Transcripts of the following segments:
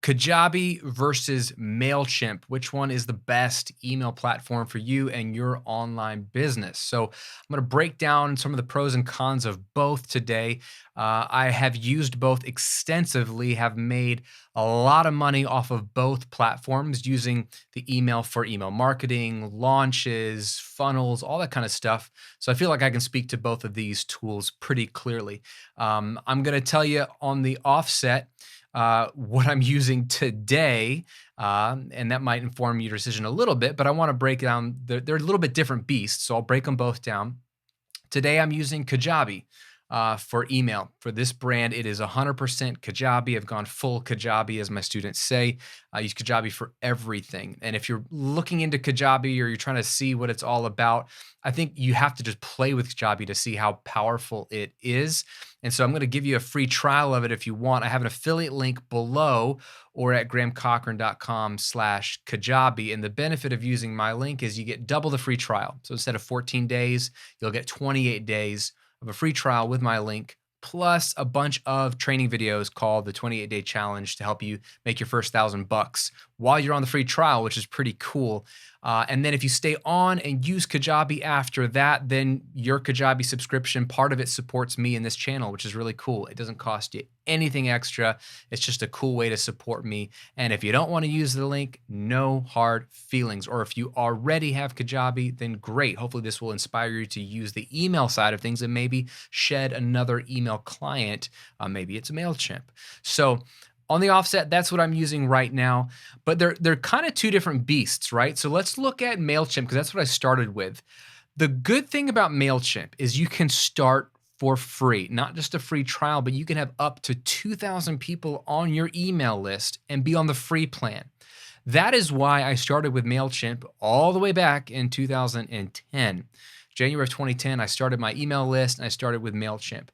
Kajabi versus MailChimp. Which one is the best email platform for you and your online business? So, I'm going to break down some of the pros and cons of both today. I have used both extensively, have made a lot of money off of both platforms using the email for email marketing, launches, funnels, all that kind of stuff. So, I feel like I can speak to both of these tools pretty clearly. I'm going to tell you on the offset what I'm using today, and that might inform your decision a little bit, but I want to break down, they're a little bit different beasts, so I'll break them both down. Today, I'm using Kajabi for email. For this brand, it is 100% Kajabi. I've gone full Kajabi, as my students say. I use Kajabi for everything. And if you're looking into Kajabi or you're trying to see what it's all about, I think you have to just play with Kajabi to see how powerful it is. And so I'm going to give you a free trial of it if you want. I have an affiliate link below or at grahamcochran.com/Kajabi. And the benefit of using my link is you get double the free trial. So instead of 14 days, you'll get 28 days of a free trial with my link, plus a bunch of training videos called the 28-day challenge to help you make your first $1,000 while you're on the free trial, which is pretty cool. And then if you stay on and use Kajabi after that, then your Kajabi subscription, part of it supports me in this channel, which is really cool. It doesn't cost you anything extra. It's just a cool way to support me. And if you don't want to use the link, no hard feelings. Or if you already have Kajabi, then great. Hopefully this will inspire you to use the email side of things and maybe shed another email client. Maybe it's MailChimp. So on the offset, that's what I'm using right now, but they're kind of two different beasts, right? So let's look at MailChimp because that's what I started with. The good thing about MailChimp is you can start for free, not just a free trial, but you can have up to 2,000 people on your email list and be on the free plan. That is why I started with MailChimp all the way back in 2010. January of 2010, I started my email list and I started with MailChimp.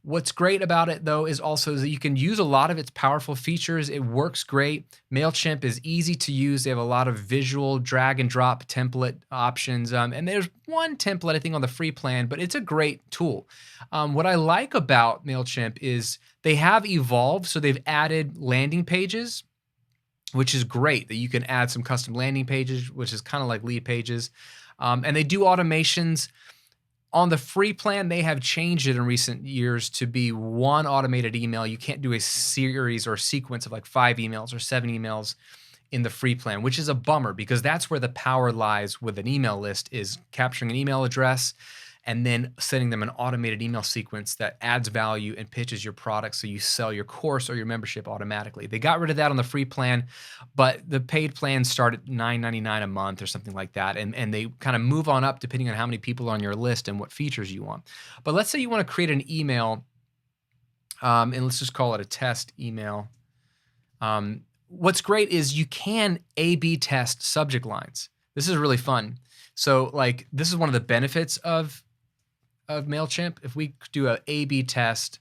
What's great about it, though, is also that you can use a lot of its powerful features. It works great. MailChimp is easy to use. They have a lot of visual drag and drop template options. And there's one template, I think, on the free plan, but it's a great tool. What I like about MailChimp is they have evolved. So they've added landing pages, which is great that you can add some custom landing pages, which is kind of like lead pages. And they do automations. On the free plan, they have changed it in recent years to be one automated email. You can't do a series or sequence of like 5 emails or 7 emails in the free plan, which is a bummer because that's where the power lies with an email list, is capturing an email address and then sending them an automated email sequence that adds value and pitches your product so you sell your course or your membership automatically. They got rid of that on the free plan, but the paid plans start at $9.99 a month or something like that, and they kind of move on up depending on how many people are on your list and what features you want. But let's say you want to create an email, and let's just call it a test email. What's great is you can A/B test subject lines. This is really fun. So like this is one of the benefits of MailChimp. If we do a A/B test,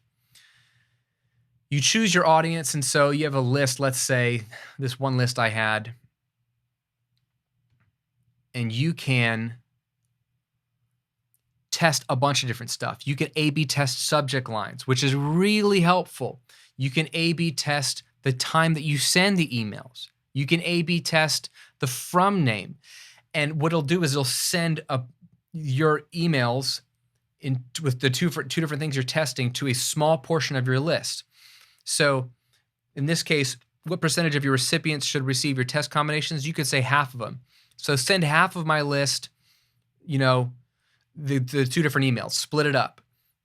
you choose your audience. And so you have a list, let's say this one list I had, and you can test a bunch of different stuff. You can A/B test subject lines, which is really helpful. You can A/B test the time that you send the emails. You can A/B test the from name. And what it'll do is it'll send your emails with the two different things you're testing to a small portion of your list. So in this case, what percentage of your recipients should receive your test combinations? You could say half of them. So send half of my list, the two different emails, split it up,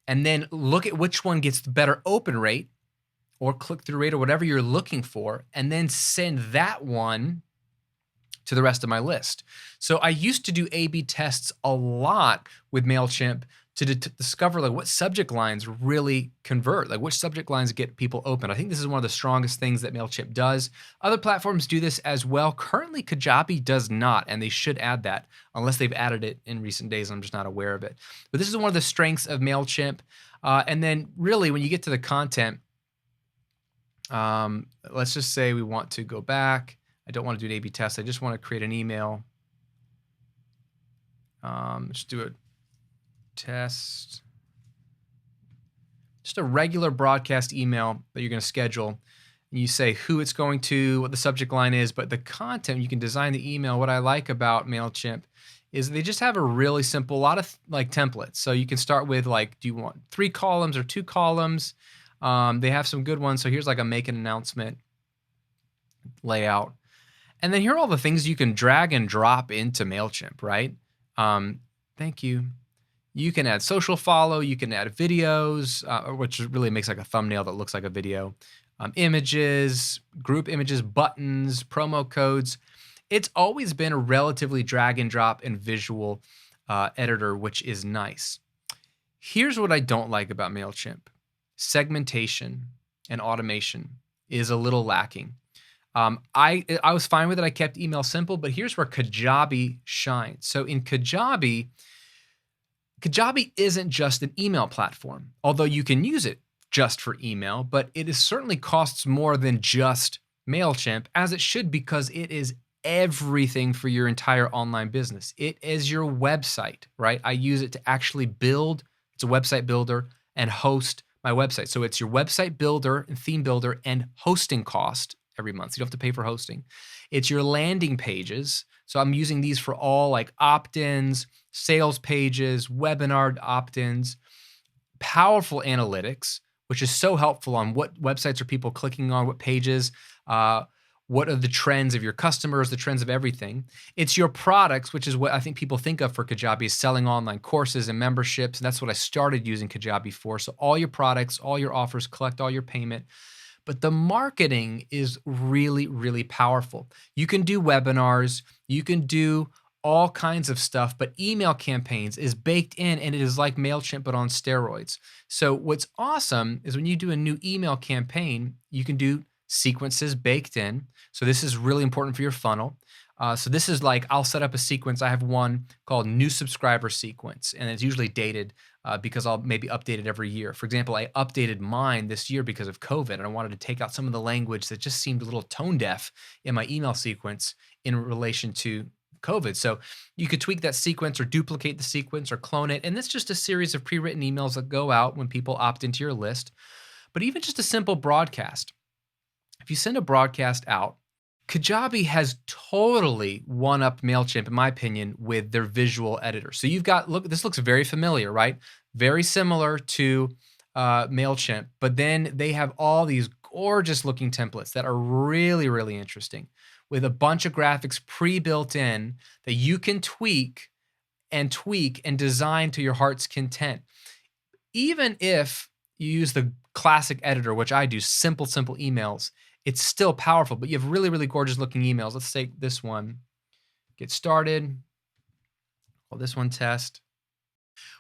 and then look at which one gets the better open rate or click-through rate or whatever you're looking for, and then send that one to the rest of my list. So I used to do A/B tests a lot with MailChimp to discover like what subject lines really convert, like which subject lines get people open. I think this is one of the strongest things that MailChimp does. Other platforms do this as well. Currently, Kajabi does not, and they should add that unless they've added it in recent days. I'm just not aware of it. But this is one of the strengths of MailChimp. And then really when you get to the content, let's just say we want to go back. I don't want to do an A/B test. I just want to create an email. Just do a test. Just a regular broadcast email that you're going to schedule. You say who it's going to, what the subject line is, but the content, you can design the email. What I like about MailChimp is they just have a really simple, lot of like templates. So you can start with like, do you want 3 columns or 2 columns? They have some good ones. So here's like a make an announcement layout. And then here are all the things you can drag and drop into MailChimp, right? Thank you. You can add social follow, you can add videos, which really makes like a thumbnail that looks like a video, images, group images, buttons, promo codes. It's always been a relatively drag and drop and visual editor, which is nice. Here's what I don't like about MailChimp. Segmentation and automation is a little lacking. I was fine with it. I kept email simple, but here's where Kajabi shines. So in Kajabi isn't just an email platform, although you can use it just for email, but it is certainly costs more than just MailChimp, as it should, because it is everything for your entire online business. It is your website, right? I use it to actually build, it's a website builder and host my website. So it's your website builder and theme builder and hosting cost every month. So you don't have to pay for hosting. It's your landing pages. So I'm using these for all like opt-ins, sales pages, webinar opt-ins, powerful analytics, which is so helpful on what websites are people clicking on, what pages, what are the trends of your customers, the trends of everything. It's your products, which is what I think people think of for Kajabi, is selling online courses and memberships. And that's what I started using Kajabi for. So all your products, all your offers, collect all your payment. But the marketing is really, really powerful. You can do webinars, you can do all kinds of stuff, but email campaigns is baked in, and it is like MailChimp, but on steroids. So what's awesome is when you do a new email campaign, you can do sequences baked in. So this is really important for your funnel. So this is like, I'll set up a sequence. I have one called new subscriber sequence, and it's usually dated because I'll maybe update it every year. For example, I updated mine this year because of COVID, and I wanted to take out some of the language that just seemed a little tone deaf in my email sequence in relation to COVID. So you could tweak that sequence or duplicate the sequence or clone it. And it's just a series of pre-written emails that go out when people opt into your list. But even just a simple broadcast. If you send a broadcast out, Kajabi has totally one-upped MailChimp, in my opinion, with their visual editor. So you've got, look, this looks very familiar, right? Very similar to MailChimp, but then they have all these gorgeous looking templates that are really, really interesting, with a bunch of graphics pre-built in that you can tweak and design to your heart's content. Even if you use the classic editor, which I do, simple emails, it's still powerful, but you have really, really gorgeous looking emails. Let's take this one, get started. Call this one test.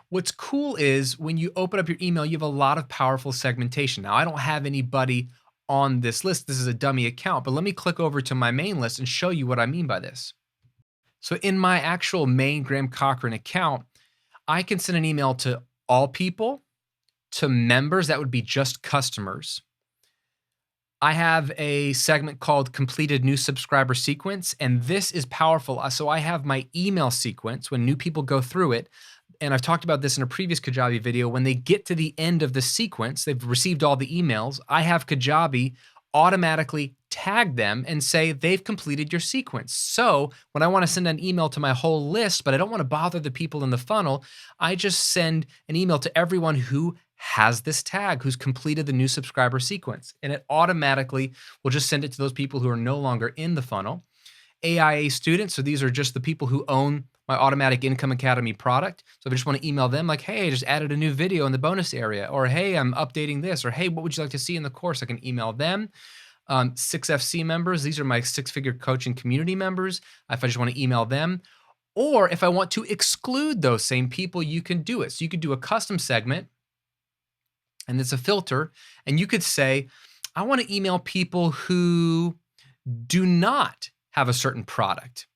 What's cool is when you open up your email, you have a lot of powerful segmentation. Now, I don't have anybody on this list. This is a dummy account, but let me click over to my main list and show you what I mean by this. So in my actual main Graham Cochran account, I can send an email to all people, to members, that would be just customers. I have a segment called completed new subscriber sequence, and this is powerful. So I have my email sequence when new people go through it. And I've talked about this in a previous Kajabi video. When they get to the end of the sequence, they've received all the emails. I have Kajabi automatically tag them and say they've completed your sequence. So when I want to send an email to my whole list, but I don't want to bother the people in the funnel, I just send an email to everyone who has this tag, who's completed the new subscriber sequence. And it automatically will just send it to those people who are no longer in the funnel. AIA students, so these are just the people who own my Automatic Income Academy product. So if I just want to email them like, hey, I just added a new video in the bonus area, or hey, I'm updating this, or hey, what would you like to see in the course? I can email them. 6FC members, these are my six-figure coaching community members. If I just want to email them, or if I want to exclude those same people, you can do it. So you could do a custom segment, and it's a filter, and you could say, I want to email people who do not have a certain product.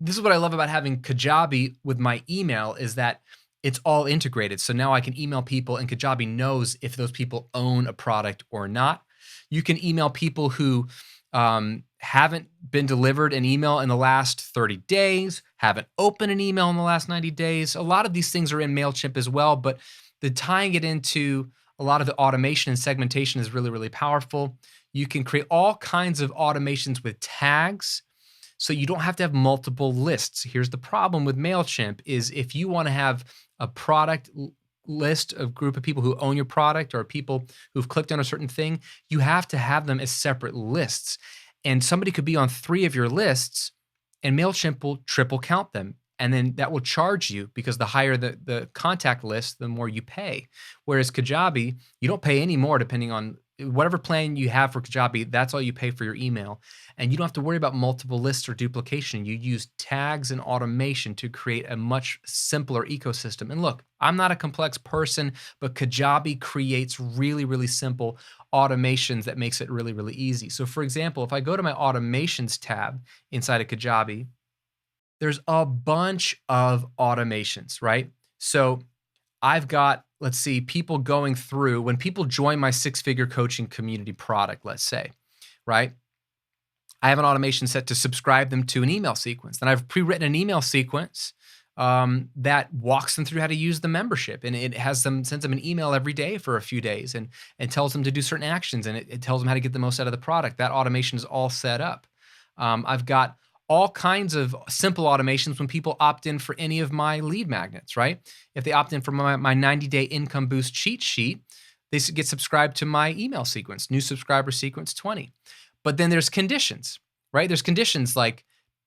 This is what I love about having Kajabi with my email, is that it's all integrated. So now I can email people and Kajabi knows if those people own a product or not. You can email people who haven't been delivered an email in the last 30 days, haven't opened an email in the last 90 days. A lot of these things are in MailChimp as well, but the tying it into a lot of the automation and segmentation is really, really powerful. You can create all kinds of automations with tags, so you don't have to have multiple lists. Here's the problem with MailChimp is if you want to have a product list of group of people who own your product or people who've clicked on a certain thing, you have to have them as separate lists. And somebody could be on 3 of your lists and MailChimp will triple count them. And then that will charge you because the higher the contact list, the more you pay. Whereas Kajabi, you don't pay any more depending on whatever plan you have for Kajabi, that's all you pay for your email. And you don't have to worry about multiple lists or duplication. You use tags and automation to create a much simpler ecosystem. And look, I'm not a complex person, but Kajabi creates really, really simple automations that makes it really, really easy. So for example, if I go to my automations tab inside of Kajabi, there's a bunch of automations, right? So I've got, let's see, people going through, when people join my 6-figure coaching community product, let's say, right? I have an automation set to subscribe them to an email sequence. Then I've pre-written an email sequence that walks them through how to use the membership. And it has them, sends them an email every day for a few days and tells them to do certain actions. And it tells them how to get the most out of the product. That automation is all set up. I've got all kinds of simple automations when people opt in for any of my lead magnets, right? If they opt in for my 90-day income boost cheat sheet, they get subscribed to my email sequence, new subscriber sequence 20. But then there's conditions, right? There's conditions like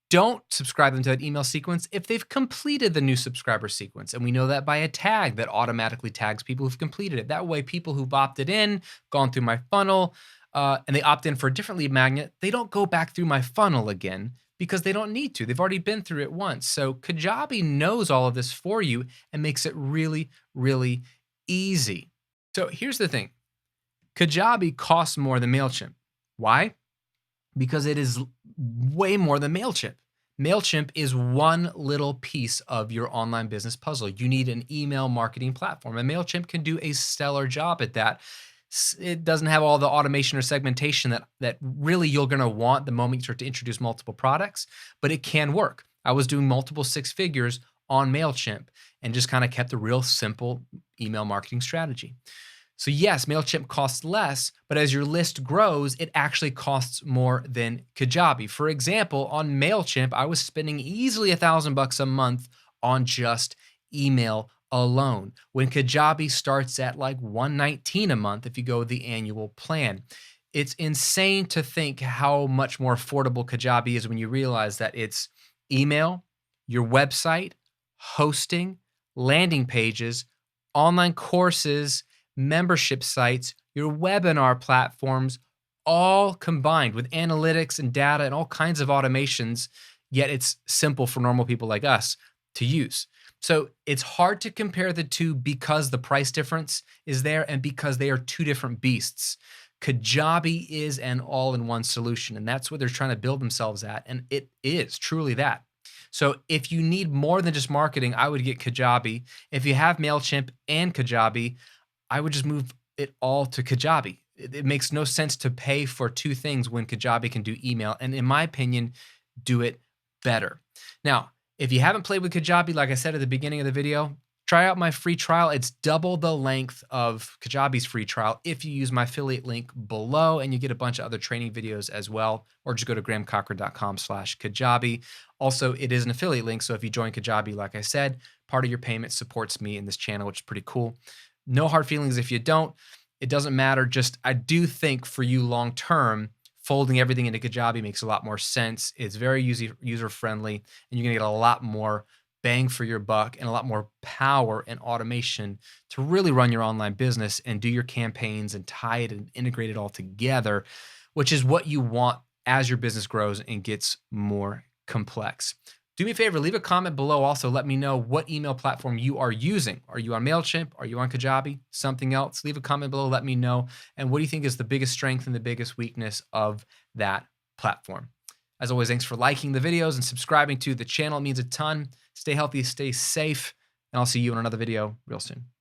don't subscribe them to that email sequence if they've completed the new subscriber sequence. And we know that by a tag that automatically tags people who've completed it. That way, people who've opted in, gone through my funnel, and they opt in for a different lead magnet, they don't go back through my funnel again, because they don't need to. They've already been through it once. So Kajabi knows all of this for you and makes it really, really easy. So here's the thing. Kajabi costs more than MailChimp. Why? Because it is way more than MailChimp. MailChimp is one little piece of your online business puzzle. You need an email marketing platform, and MailChimp can do a stellar job at that. It doesn't have all the automation or segmentation that really you're going to want the moment you start to introduce multiple products, but it can work. I was doing multiple 6 figures on MailChimp and just kind of kept a real simple email marketing strategy. So yes, MailChimp costs less, but as your list grows, it actually costs more than Kajabi. For example, on MailChimp, I was spending easily $1,000 a month on just email alone, when Kajabi starts at like $119 a month if you go with the annual plan. It's insane to think how much more affordable Kajabi is when you realize that it's email, your website, hosting, landing pages, online courses, membership sites, your webinar platforms, all combined with analytics and data and all kinds of automations, yet it's simple for normal people like us to use. So it's hard to compare the two because the price difference is there and because they are two different beasts. Kajabi is an all-in-one solution, and that's what they're trying to build themselves at, and it is truly that. So if you need more than just marketing, I would get Kajabi. If you have MailChimp and Kajabi, I would just move it all to Kajabi. It makes no sense to pay for two things when Kajabi can do email, and in my opinion, do it better. Now, if you haven't played with Kajabi, like I said at the beginning of the video, try out my free trial. It's double the length of Kajabi's free trial if you use my affiliate link below, and you get a bunch of other training videos as well, or just go to grahamcochran.com/Kajabi. Also, it is an affiliate link, so if you join Kajabi, like I said, part of your payment supports me in this channel, which is pretty cool. No hard feelings if you don't. It doesn't matter. Just I do think for you long term, folding everything into Kajabi makes a lot more sense. It's very user-friendly, and you're going to get a lot more bang for your buck and a lot more power and automation to really run your online business and do your campaigns and tie it and integrate it all together, which is what you want as your business grows and gets more complex. Do me a favor, leave a comment below. Also, let me know what email platform you are using. Are you on MailChimp? Are you on Kajabi? Something else? Leave a comment below. Let me know. And what do you think is the biggest strength and the biggest weakness of that platform? As always, thanks for liking the videos and subscribing to the channel. It means a ton. Stay healthy, stay safe, and I'll see you in another video real soon.